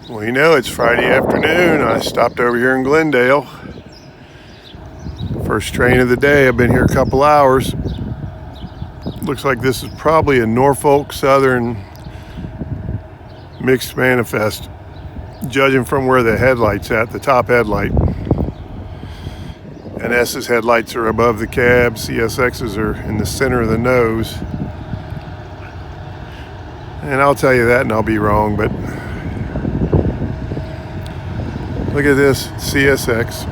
Well, you know, it's Friday afternoon. I stopped over here in Glendale. First train of the day. I've been here a couple hours. Looks like this is probably a Norfolk Southern mixed manifest, judging from where the headlight's at, the top headlight. NS's headlights are above the cab. CSX's are in the center of the nose. And I'll tell you that and I'll be wrong, but look at this CSX.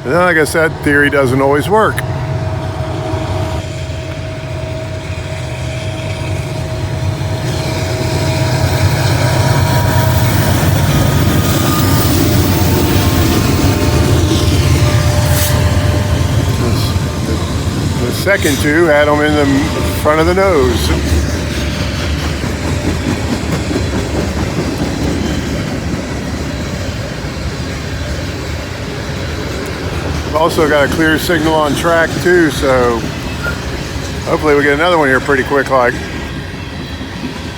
And then I guess that theory doesn't always work. The second two had them in the front of the nose. Also got a clear signal on track too, so hopefully we get another one here pretty quick. Like,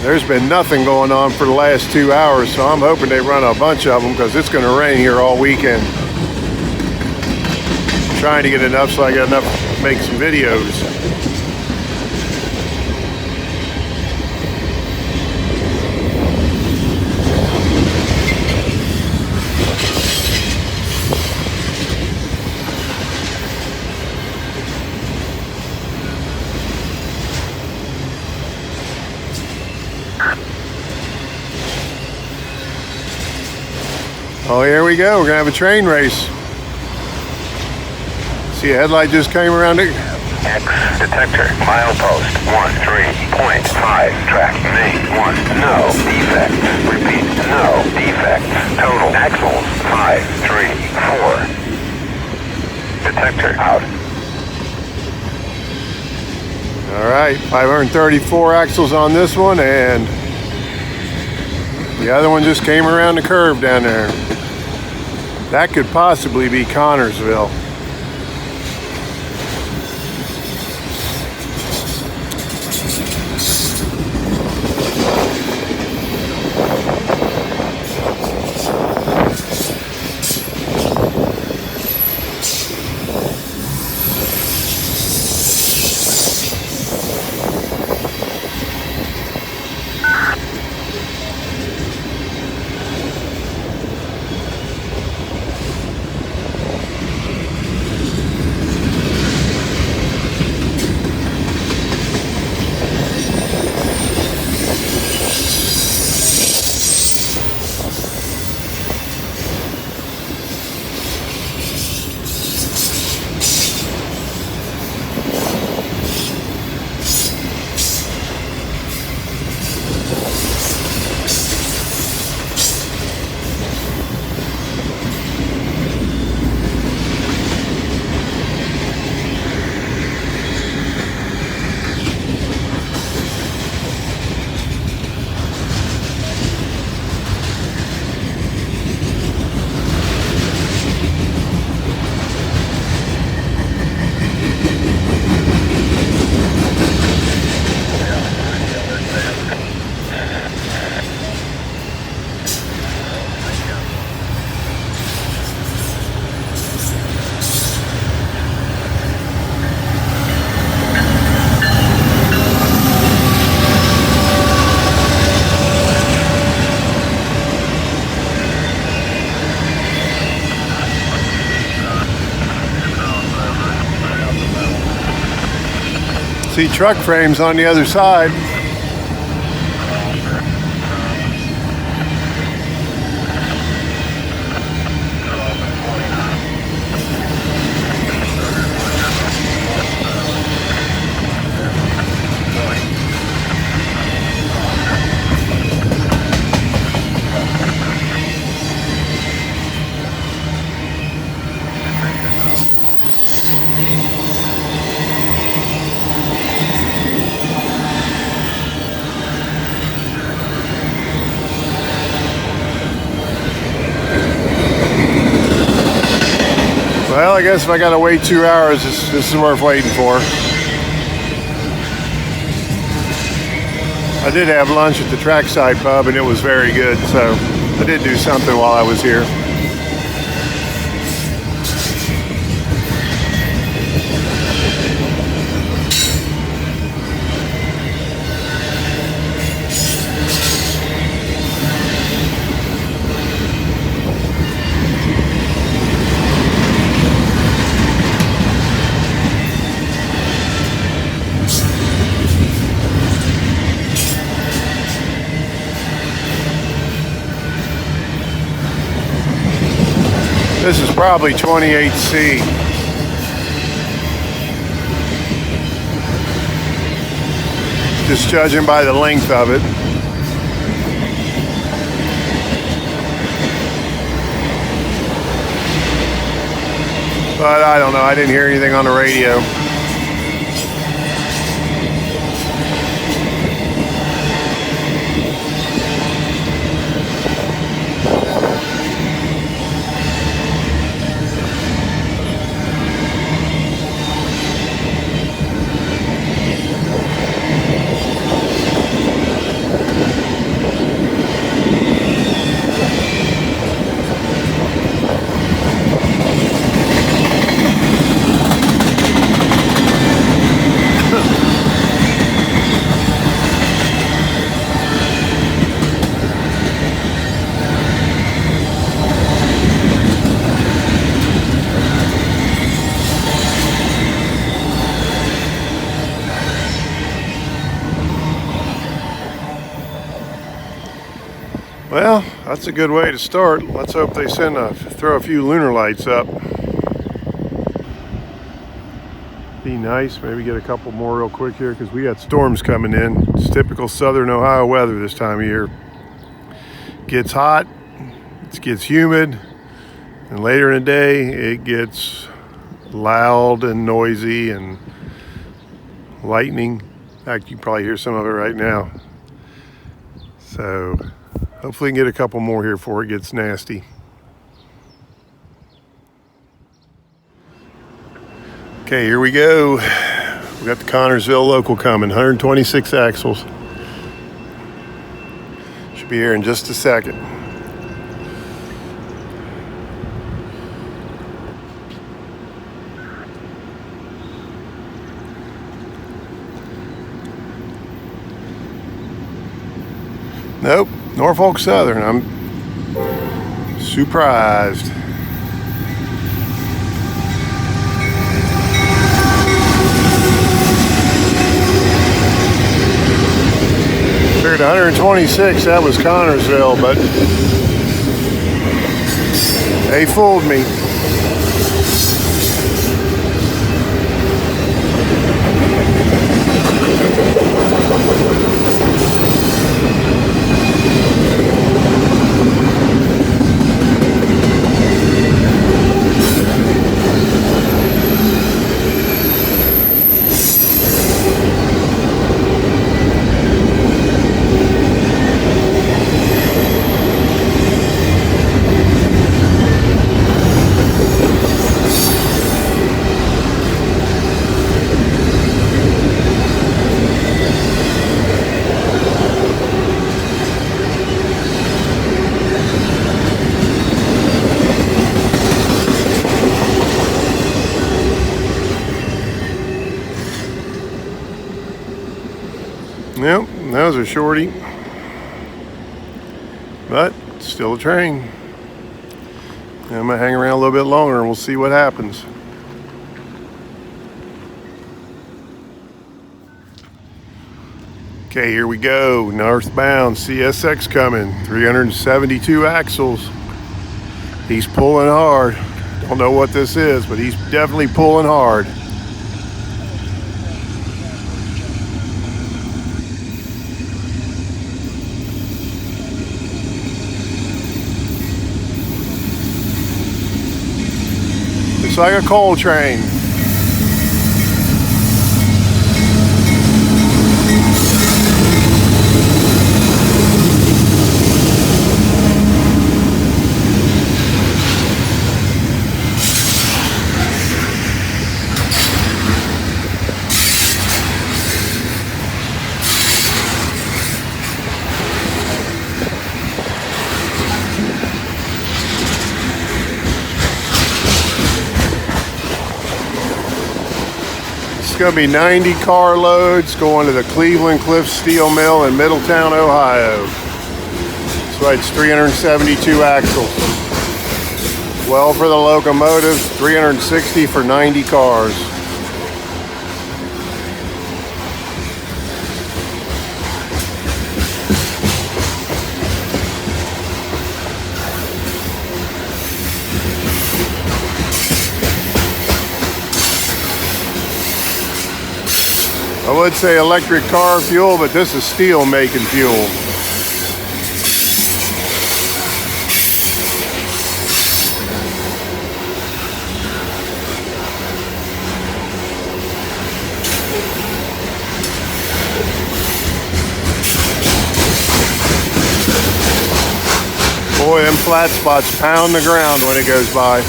there's been nothing going on for the last 2 hours, so I'm hoping they run a bunch of them because it's going to rain here all weekend. I'm trying to get enough so I got enough to make some videos. Oh, here we go. We're going to have a train race. See, a headlight just came around it. X detector, milepost 13.5, track main 1, no defects. Repeat, no defects. Total axles 534. Detector out. All right, 534 axles on this one, and the other one just came around the curve down there. That could possibly be Connorsville. See truck frames on the other side. Well, I guess if I gotta wait 2 hours, this is worth waiting for. I did have lunch at the Trackside Pub and it was very good, so I did do something while I was here. This is probably 28C. Just judging by the length of it. But I don't know, I didn't hear anything on the radio. Well, that's a good way to start. Let's hope they throw a few lunar lights up. Be nice, maybe get a couple more real quick here because we got storms coming in. It's typical southern Ohio weather this time of year. Gets hot, it gets humid, and later in the day it gets loud and noisy and lightning. In fact, you can probably hear some of it right now. So hopefully we can get a couple more here before it gets nasty. Okay, here we go. We got the Connorsville local coming, 126 axles. Should be here in just a second. Nope, Norfolk Southern. I'm surprised. Figured 126, that was Connorsville, but they fooled me. Yep, that was a shorty, but still a train. I'm gonna hang around a little bit longer and we'll see what happens. Okay, here we go. Northbound CSX coming, 372 axles. He's pulling hard. Don't know what this is, but he's definitely pulling hard. Looks like a coal train. going to be 90 car loads going to the Cleveland Cliffs Steel Mill in Middletown, Ohio. That's why it's 372 axles. 12 for the locomotives, 360 for 90 cars. I would say electric car fuel, but this is steel making fuel. Boy, them flat spots pound the ground when it goes by.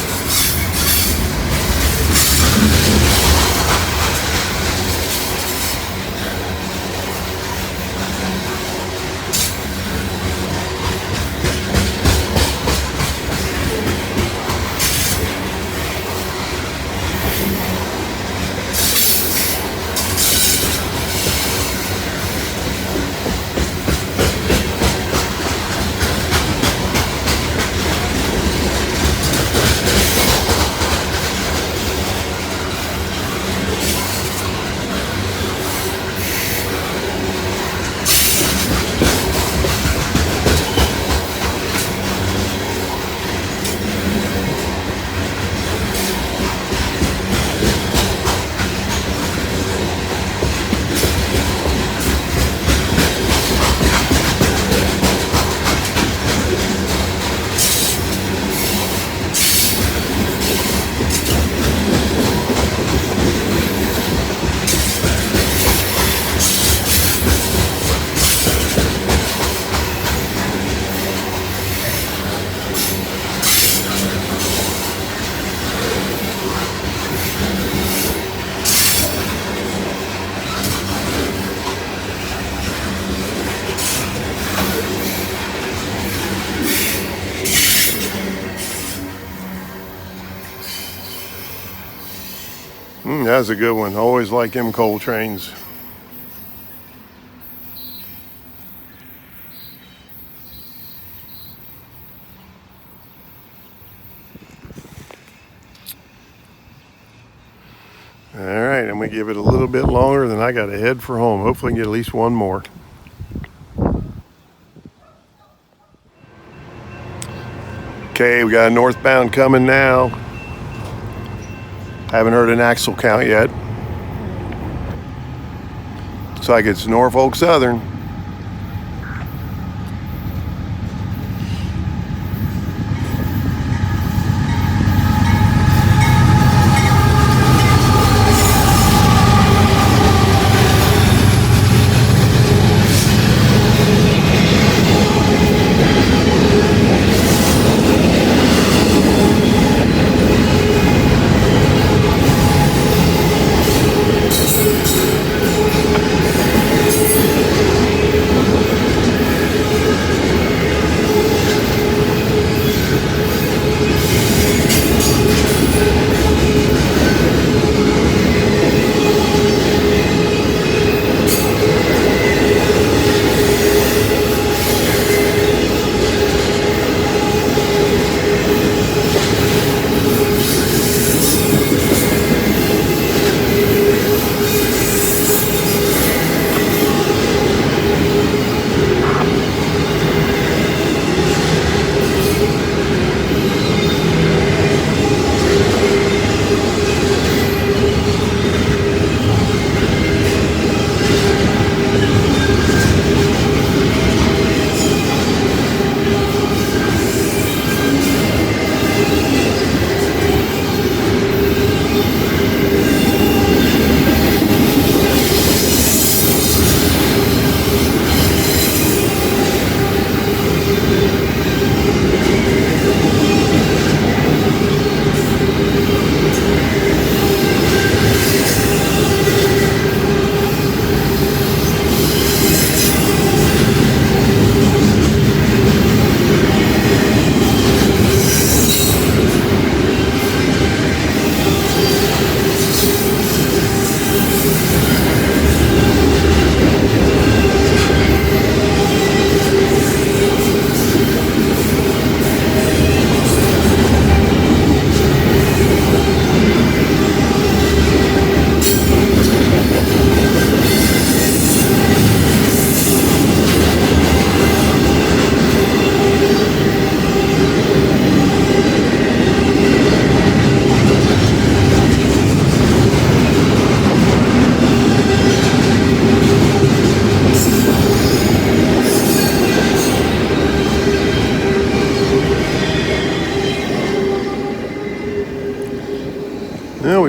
That's a good one. Always like them coal trains. All right, I'm going to give it a little bit longer, then I got to head for home. Hopefully I can get at least one more. Okay, we got a northbound coming now. Haven't heard an axle count yet. Looks like it's Norfolk Southern.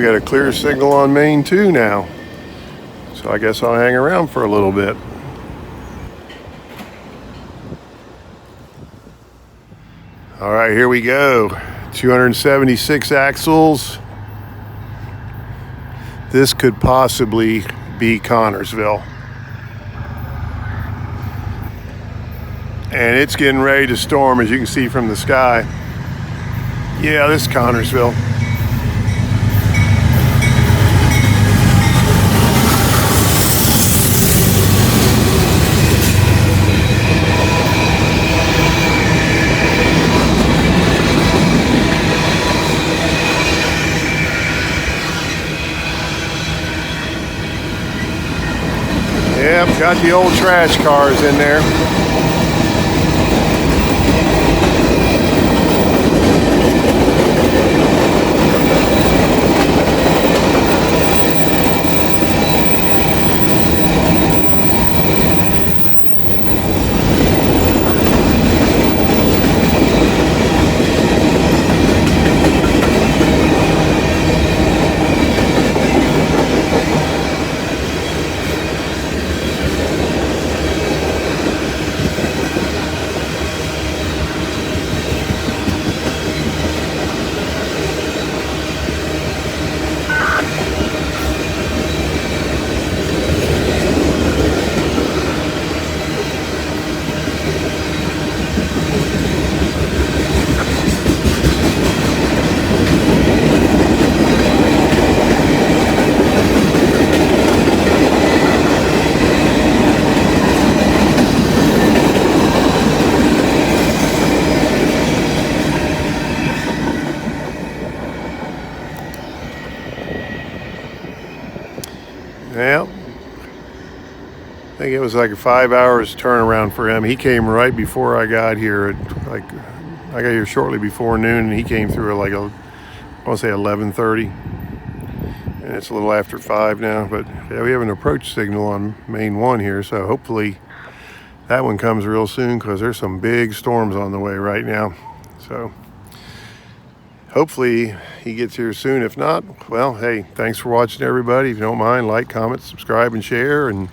got a clear signal on main 2 now. So I guess I'll hang around for a little bit. All right, here we go. 276 axles. This could possibly be Connorsville. And it's getting ready to storm, as you can see from the sky. Yeah, this is Connorsville. Yep, got the old trash cars in there. Well, I think it was like a 5 hours turnaround for him. He came right before I got here. I got here shortly before noon, and he came through at like I want to say 11:30, and it's a little after 5 now. But yeah, we have an approach signal on main 1 here, so hopefully that one comes real soon, because there's some big storms on the way right now. So hopefully he gets here soon. If not, well, hey, thanks for watching, everybody. If you don't mind, like, comment, subscribe, and share. And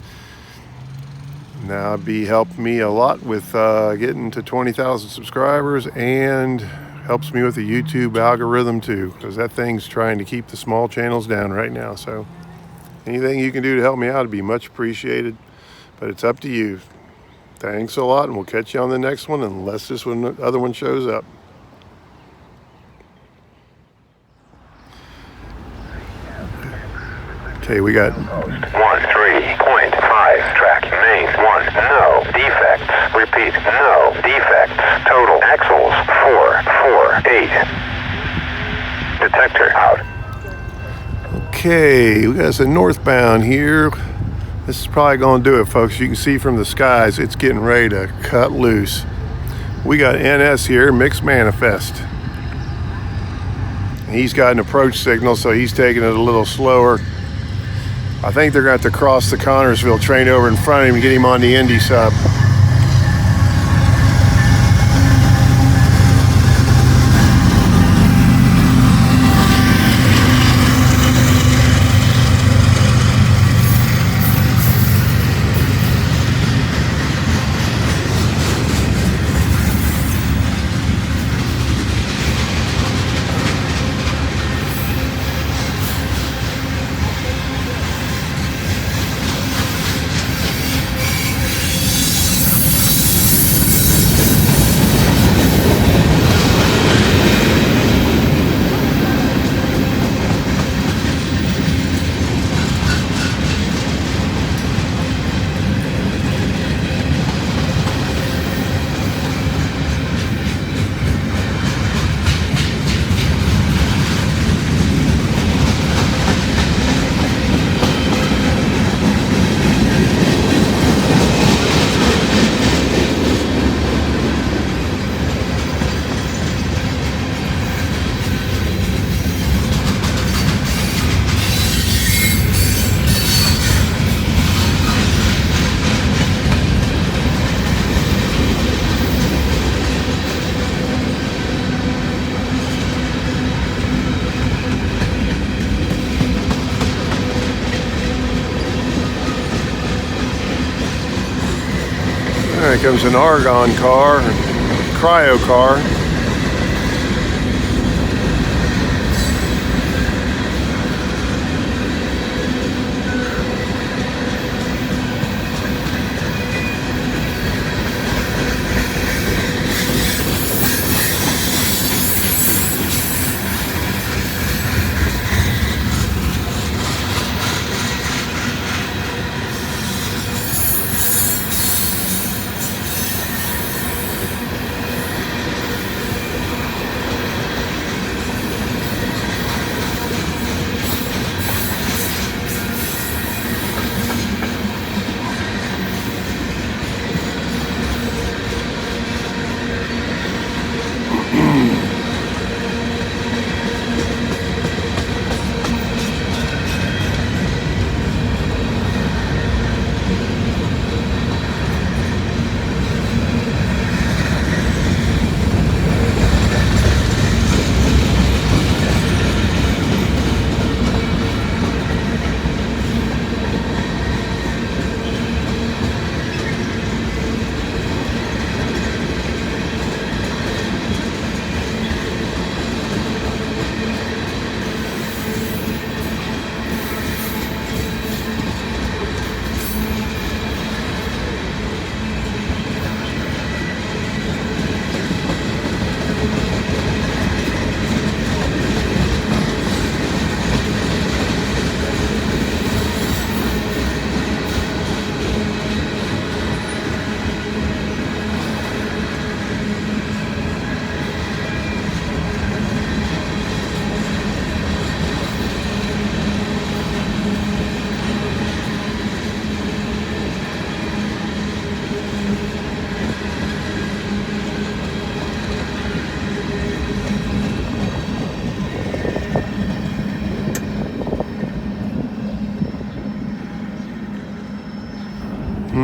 now be helping me a lot with getting to 20,000 subscribers, and helps me with the YouTube algorithm too, because that thing's trying to keep the small channels down right now. So anything you can do to help me out would be much appreciated, but it's up to you. Thanks a lot, and we'll catch you on the next one, unless this other one shows up. Okay, we got 13.5 track main 1 no defects. Repeat, no defects. Total axles 448. Detector out. Okay, we got some northbound here. This is probably going to do it, folks. You can see from the skies, it's getting ready to cut loose. We got NS here, mixed manifest. He's got an approach signal, so he's taking it a little slower. I think they're going to have to cross the Connorsville train over in front of him and get him on the Indy sub. Here comes an argon car, cryo car.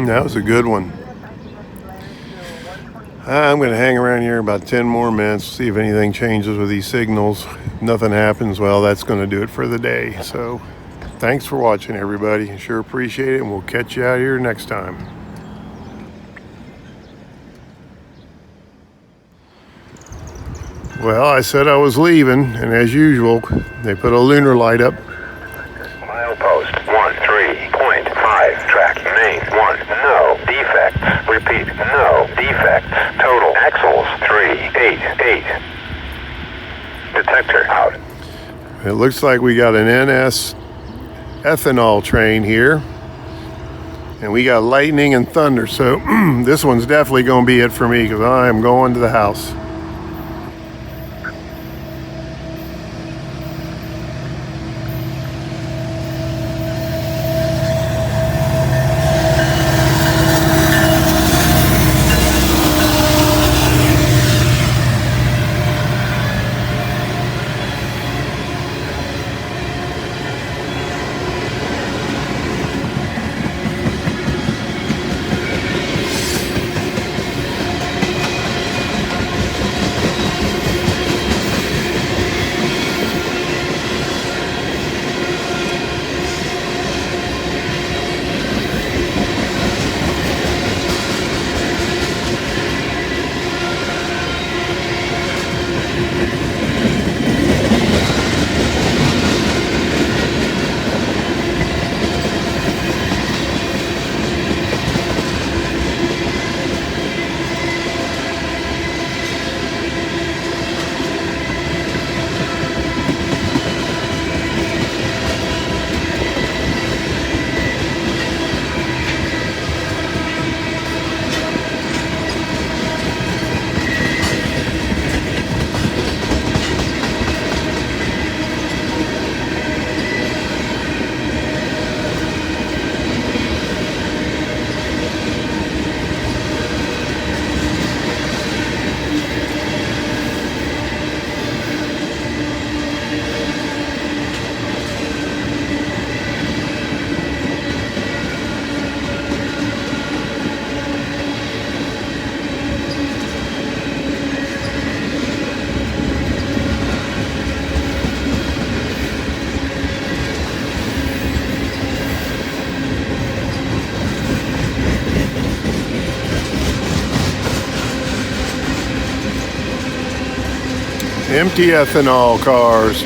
That was a good one. I'm going to hang around here about 10 more minutes, see if anything changes with these signals. If nothing happens, well, that's going to do it for the day. So thanks for watching, everybody. Sure appreciate it, and we'll catch you out here next time. Well, I said I was leaving, and as usual, they put a lunar light up. Milepost 13.5, track main 1, no defects. Repeat, no defects. Total axles 388. Detector out. It looks like we got an NS ethanol train here, and we got lightning and thunder, so this one's definitely going to be it for me because I am going to the house. Empty ethanol cars.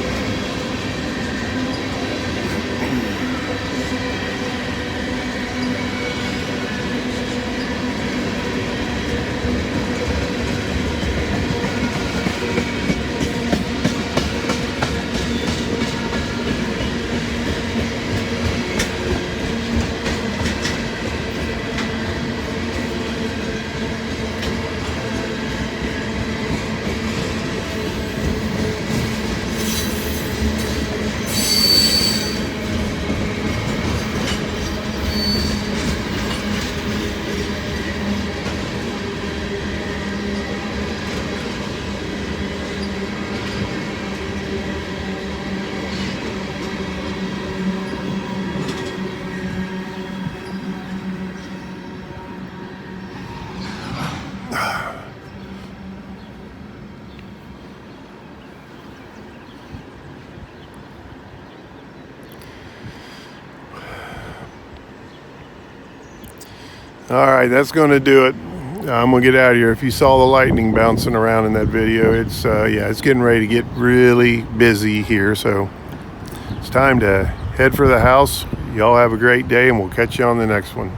All right, that's going to do it. I'm going to get out of here. If you saw the lightning bouncing around in that video, it's it's getting ready to get really busy here. So it's time to head for the house. Y'all have a great day, and we'll catch you on the next one.